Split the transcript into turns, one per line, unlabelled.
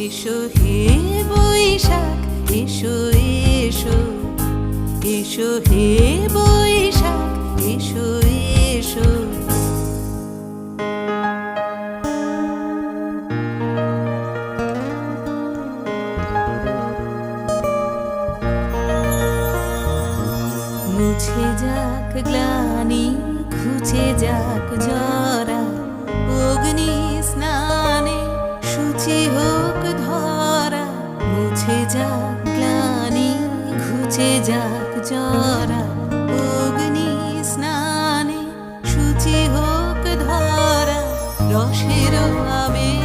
এসো হে বৈশাখ, এসো এসো, এসো হে বৈশাখ, এসো এসো। মুছে যাক গ্লানি, ঘুচে যাক জরা, অগ্নি স্নানে শুচি হোক ধরা। মুছে যাক গ্লানি, ঘুচে যাক জরা, অগ্নি স্নানে শুচি হোক ধরা। রসের আবেশ